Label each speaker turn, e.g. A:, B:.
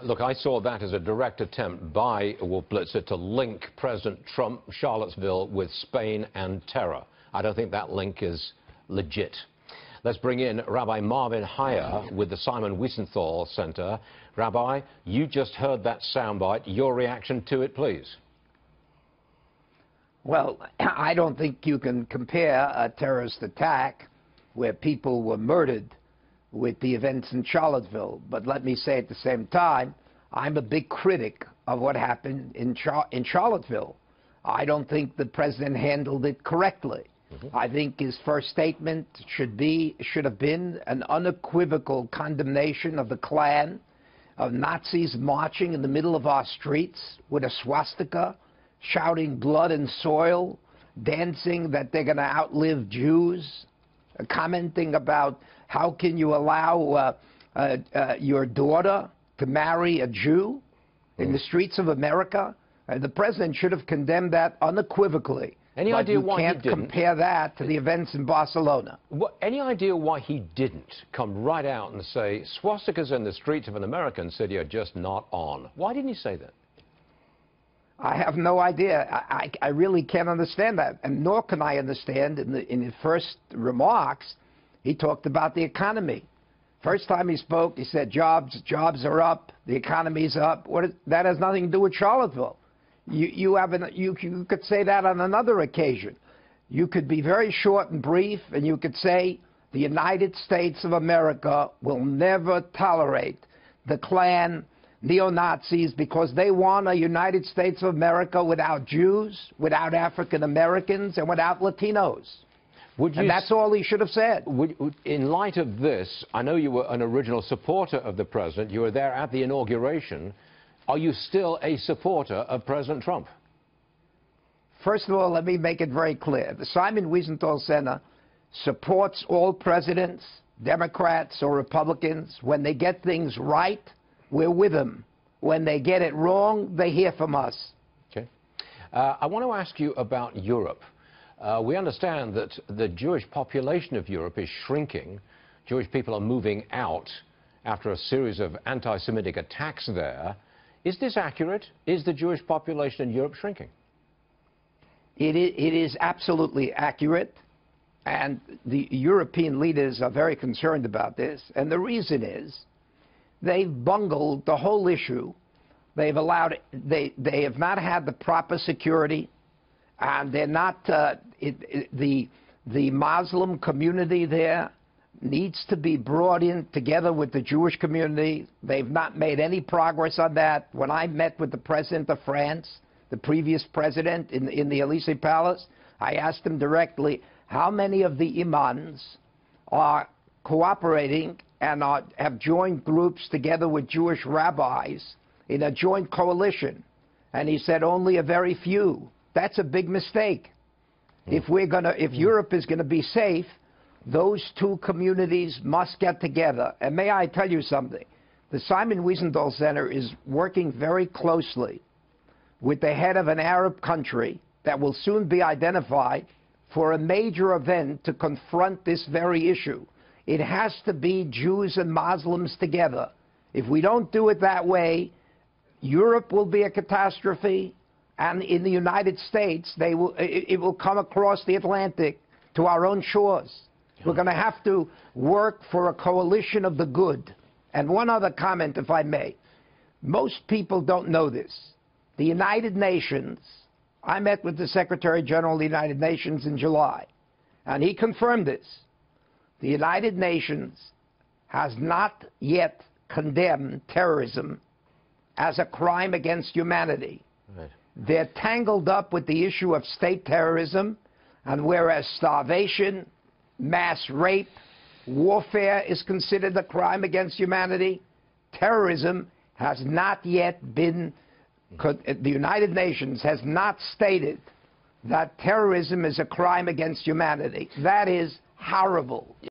A: Look, I saw that as a direct attempt by Wolf Blitzer to link President Trump, Charlottesville, with Spain and terror. I don't think that link is legit. Let's bring in Rabbi Marvin Hier with the Simon Wiesenthal Center. Rabbi, you just heard that soundbite. Your reaction to it, please.
B: Well, I don't think you can compare a terrorist attack where people were murdered with the events in Charlottesville. But let me say at the same time, I'm a big critic of what happened in Charlottesville. I don't think the president handled it correctly. I think his first statement should have been an unequivocal condemnation of the Klan, of Nazis marching in the middle of our streets with a swastika, shouting blood and soil, dancing that they're going to outlive Jews, commenting about how can you allow your daughter to marry a Jew in the streets of America. The president should have condemned that unequivocally.
A: Any idea why he didn't?
B: You can't compare that to the events in Barcelona.
A: Any idea why he didn't come right out and say swastikas in the streets of an American city are just not on? Why didn't he say that?
B: I have no idea. I really can't understand that, and nor can I understand in his first remarks, he talked about the economy. First time he spoke, he said jobs are up, the economy's up. That has nothing to do with Charlottesville. You could say that on another occasion. You could be very short and brief, and you could say the United States of America will never tolerate the Klan, neo-Nazis, because they want a United States of America without Jews, without African Americans, and without Latinos. And that's all he should have said.
A: In light of this, I know you were an original supporter of the president. You were there at the inauguration. Are you still a supporter of President Trump?
B: First of all, let me make it very clear. The Simon Wiesenthal Center supports all presidents, Democrats or Republicans. When they get things right, we're with them. When they get it wrong, they hear from us.
A: Okay. I want to ask you about Europe. We understand that the Jewish population of Europe is shrinking. Jewish people are moving out after a series of anti-Semitic attacks there. Is this accurate? Is the Jewish population in Europe shrinking?
B: It is absolutely accurate, and the European leaders are very concerned about this. And the reason is they've bungled the whole issue. They have not had the proper security, and they're not the Muslim community there needs to be brought in together with the Jewish community. They've not made any progress on that. When I met with the president of France, the previous president, in the Elysee Palace, I asked him directly, how many of the imams are cooperating and have joined groups together with Jewish rabbis in a joint coalition? And he said only a very few. That's a big mistake. If Europe is going to be safe, those two communities must get together. And may I tell you something? The Simon Wiesenthal Center is working very closely with the head of an Arab country that will soon be identified for a major event to confront this very issue. It has to be Jews and Muslims together. If we don't do it that way, Europe will be a catastrophe, and in the United States, it will come across the Atlantic to our own shores. We're going to have to work for a coalition of the good. And one other comment, if I may. Most people don't know this. The United Nations, I met with the Secretary General of the United Nations in July, and he confirmed this. The United Nations has not yet condemned terrorism as a crime against humanity. Right. They're tangled up with the issue of state terrorism, and whereas starvation, mass rape, warfare is considered a crime against humanity, terrorism has not yet been, the United Nations has not stated that terrorism is a crime against humanity. That is horrible.